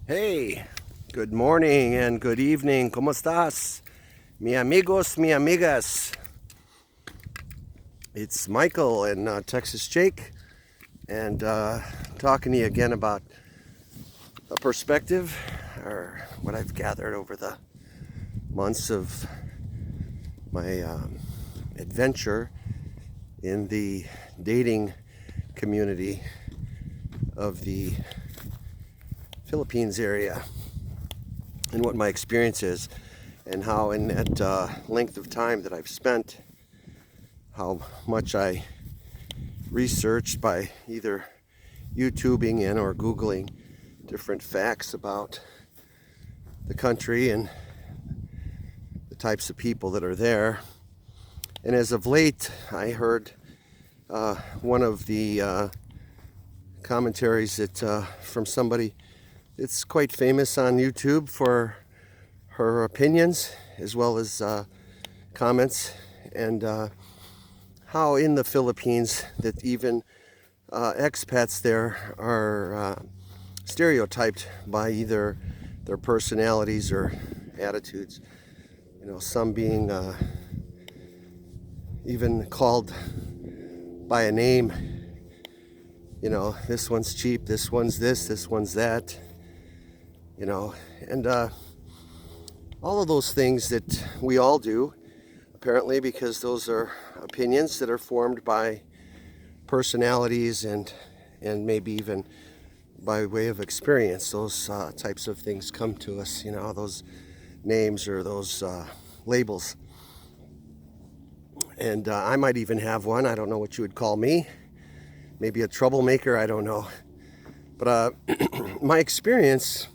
Hey, good morning and good evening. ¿Cómo estás? Mi amigos, mi amigas. It's Michael and Texas Jake, and talking to you again about a perspective, or what I've gathered over the months of my adventure in the dating community of the Philippines area, and what my experience is, and how in that length of time that I've spent, how much I researched by either YouTubing in or Googling different facts about the country and the types of people that are there. And as of late, I heard one of the commentaries that from somebody that's quite famous on YouTube for her opinions as well as comments, and how in the Philippines that even expats there are stereotyped by either their personalities or attitudes. You know, some being even called by a name. You know, this one's cheap, this one's this one's that. You know, and all of those things that we all do, apparently, because those are opinions that are formed by personalities and maybe even by way of experience. Those types of things come to us, you know, those names or those labels. And I might even have one. I don't know what you would call me. Maybe a troublemaker, I don't know. But my experience,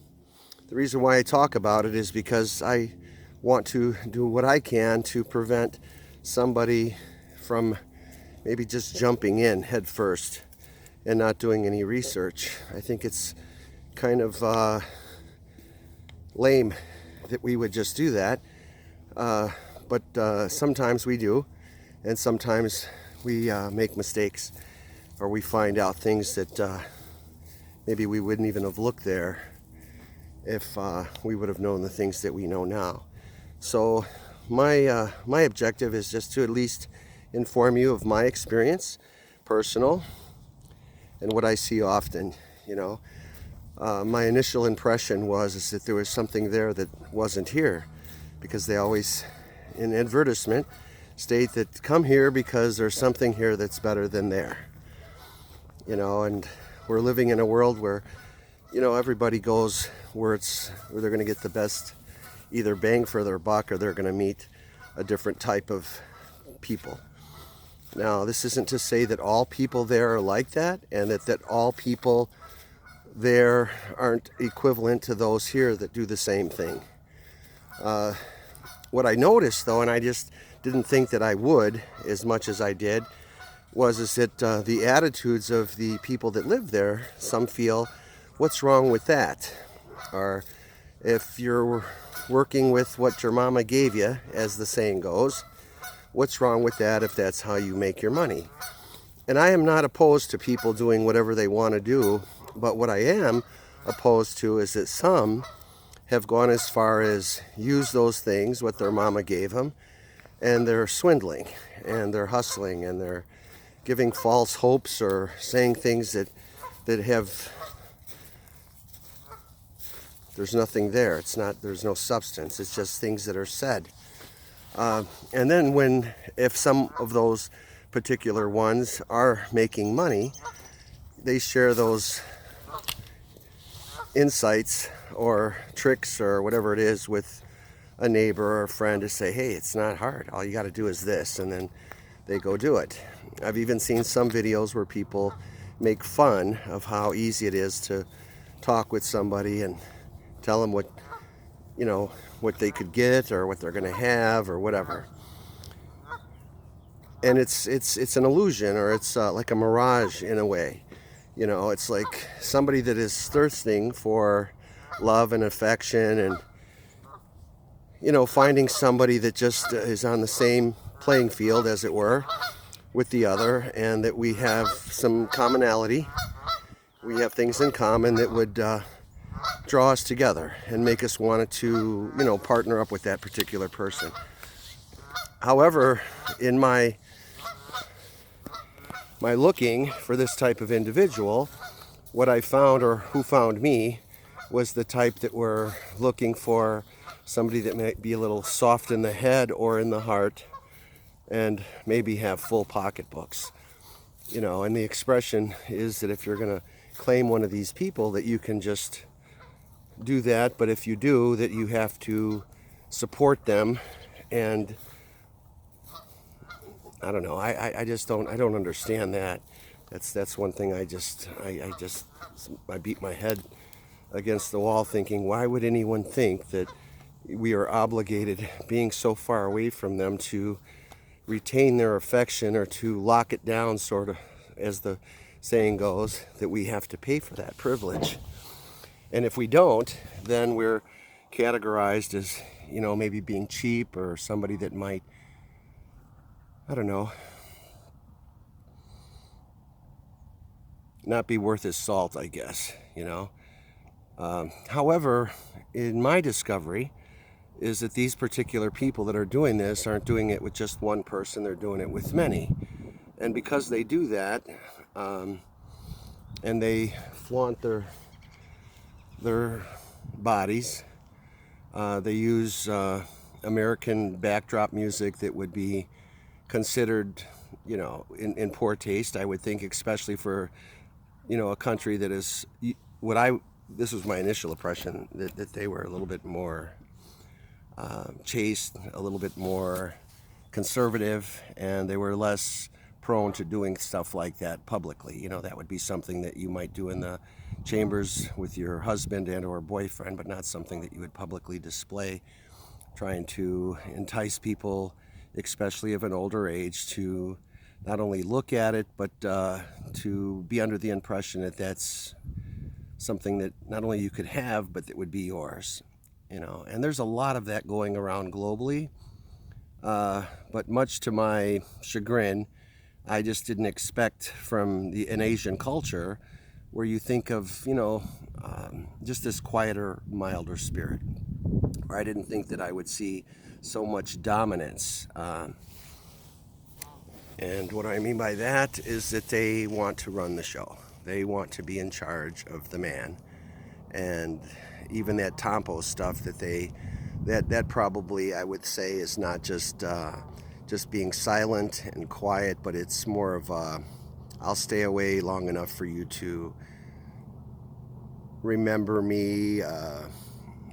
the reason why I talk about it is because I want to do what I can to prevent somebody from maybe just jumping in head first and not doing any research. I think it's kind of lame that we would just do that. But sometimes we do, and sometimes we make mistakes, or we find out things that maybe we wouldn't even have looked there if we would have known the things that we know now. So my objective is just to at least inform you of my experience, personal, and what I see often. You know, my initial impression is that there was something there that wasn't here, because they always, in advertisement, state that come here because there's something here that's better than there. You know, and we're living in a world where, you know, everybody goes where they're going to get the best either bang for their buck, or they're going to meet a different type of people. Now, this isn't to say that all people there are like that, and that all people there aren't equivalent to those here that do the same thing. What I noticed, though, and I just didn't think that I would as much as I did, is that the attitudes of the people that live there, some feel, what's wrong with that? Or if you're working with what your mama gave you, as the saying goes, what's wrong with that if that's how you make your money? And I am not opposed to people doing whatever they want to do, but what I am opposed to is that some have gone as far as use those things, what their mama gave them, and they're swindling, and they're hustling, and they're giving false hopes, or saying things that have, there's nothing there. There's no substance. It's just things that are said. And then if some of those particular ones are making money, they share those insights or tricks or whatever it is with a neighbor or a friend to say, hey, it's not hard. All you got to do is this. And then they go do it. I've even seen some videos where people make fun of how easy it is to talk with somebody and tell them what they could get, or what they're going to have, or whatever. And it's an illusion, or it's like a mirage in a way. You know, it's like somebody that is thirsting for love and affection, and, you know, finding somebody that just is on the same playing field, as it were, with the other, and that we have some commonality. We have things in common that would draw us together and make us want to, partner up with that particular person. However, in my looking for this type of individual, what I found, or who found me, was the type that were looking for somebody that might be a little soft in the head or in the heart and maybe have full pocketbooks. And the expression is that if you're going to claim one of these people, that you can just do that, but if you do, that you have to support them. And I don't know, I don't understand that. That's one thing I beat my head against the wall thinking, why would anyone think that we are obligated, being so far away from them, to retain their affection or to lock it down, sort of, as the saying goes, that we have to pay for that privilege. And if we don't, then we're categorized as, maybe being cheap, or somebody that might, I don't know, not be worth his salt, I guess, However, in my discovery is that these particular people that are doing this aren't doing it with just one person, they're doing it with many. And because they do that, and they flaunt their bodies, they use American backdrop music that would be considered, in poor taste, I would think, especially for, a country that is this was my initial impression, that they were a little bit more chaste, a little bit more conservative, and they were less prone to doing stuff like that publicly. That would be something that you might do in the chambers with your husband and or boyfriend, but not something that you would publicly display, trying to entice people, especially of an older age, to not only look at it, but to be under the impression that that's something that not only you could have, but that would be yours. And there's a lot of that going around globally, but much to my chagrin, I just didn't expect from an Asian culture, where you think of, just this quieter, milder spirit. Or I didn't think that I would see so much dominance. And what I mean by that is that they want to run the show. They want to be in charge of the man. And even that Tompo stuff that probably, I would say, is not just being silent and quiet, but it's more of I'll stay away long enough for you to remember me,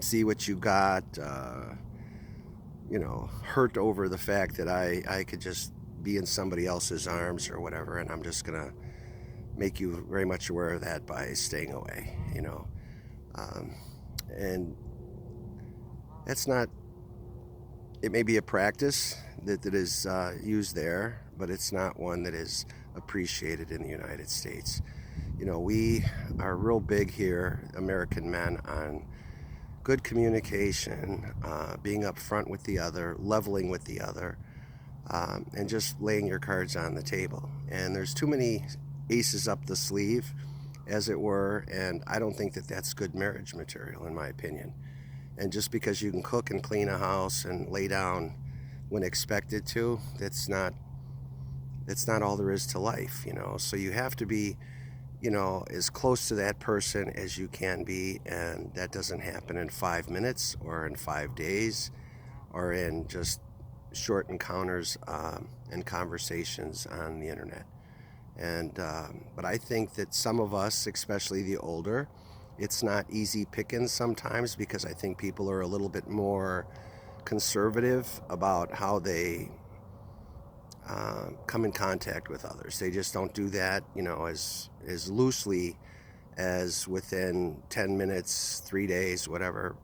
see what you got, hurt over the fact that I could just be in somebody else's arms or whatever, and I'm just gonna make you very much aware of that by staying away, and that's not, it may be a practice that is used there, but it's not one that is appreciated in the United States. We are real big here, American men, on good communication, being upfront with the other, leveling with the other, and just laying your cards on the table. And there's too many aces up the sleeve, as it were, and I don't think that that's good marriage material, in my opinion. And just because you can cook and clean a house and lay down when expected to, that's not all there is to life, So you have to be, as close to that person as you can be, and that doesn't happen in 5 minutes or in 5 days or in just short encounters and conversations on the internet. And but I think that some of us, especially the older, it's not easy pickings sometimes, because I think people are a little bit more conservative about how they come in contact with others. They just don't do that, as loosely as within 10 minutes, 3 days, whatever,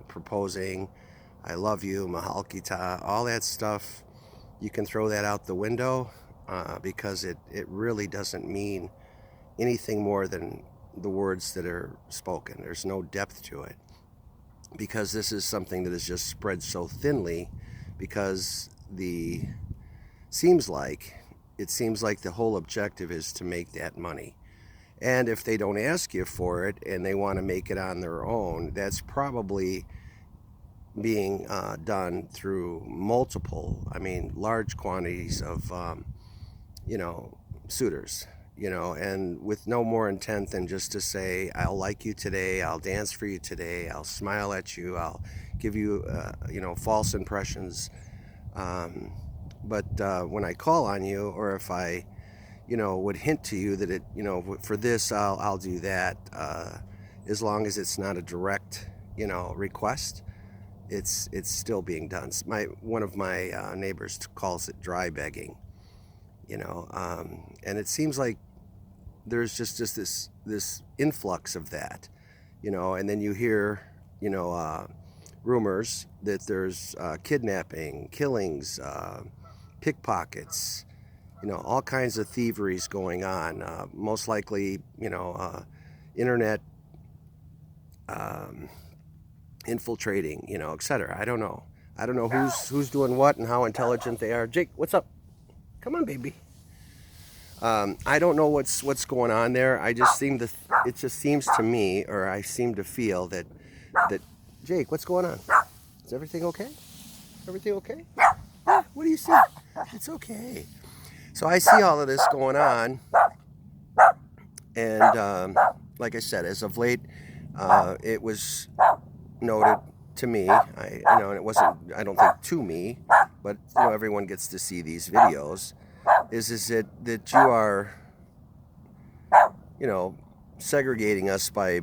proposing, I love you, mahal kita, all that stuff. You can throw that out the window because it really doesn't mean anything more than the words that are spoken. There's no depth to it, because this is something that is just spread so thinly, because it seems like the whole objective is to make that money. And if they don't ask you for it and they want to make it on their own, that's probably being done through multiple, large quantities of, suitors, and with no more intent than just to say, I'll like you today, I'll dance for you today, I'll smile at you, I'll give you, false impressions. But when I call on you, or if I, would hint to you that it, for this, I'll do that, as long as it's not a direct, request, it's still being done. One of my neighbors calls it dry begging, and it seems like there's just this influx of that, and then you hear, rumors that there's kidnapping, killings, pickpockets, all kinds of thieveries going on. Most likely, internet infiltrating, etc. I don't know. I don't know who's doing what and how intelligent they are. Jake, what's up? Come on, baby. I don't know what's going on there. It just seems to me, or I seem to feel that Jake, what's going on? Is everything okay? Everything okay? Yeah, what do you see? It's okay. So I see all of this going on, and like I said, as of late, it was noted to me, and it wasn't, I don't think to me, but everyone gets to see these videos, is that you are, segregating us by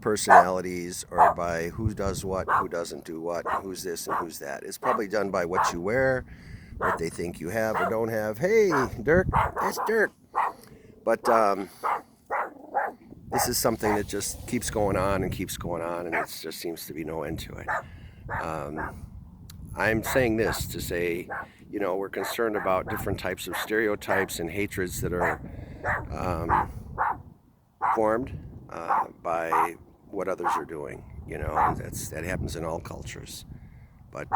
personalities, or by who does what, who doesn't do what, who's this and who's that. It's probably done by what you wear, what they think you have or don't have. Hey, Dirk, it's Dirk. But this is something that just keeps going on and keeps going on, and it just seems to be no end to it. I'm saying this to say, we're concerned about different types of stereotypes and hatreds that are formed by what others are doing. That happens in all cultures. But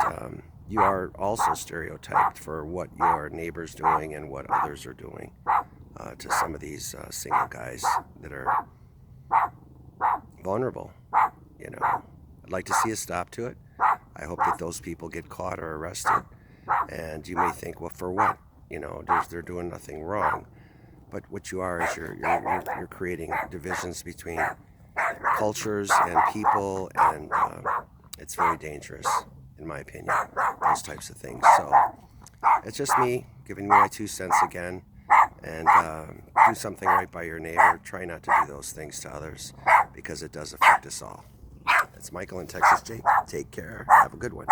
you are also stereotyped for what your neighbor's doing and what others are doing to some of these single guys that are vulnerable. I'd like to see a stop to it. I hope that those people get caught or arrested. And you may think, well, for what? They're doing nothing wrong. But what you are is you're creating divisions between cultures and people, and it's very dangerous, in my opinion, those types of things. So it's just me giving my 2 cents again, and do something right by your neighbor. Try not to do those things to others, because it does affect us all. It's Michael in Texas. Jake, take care. Have a good one.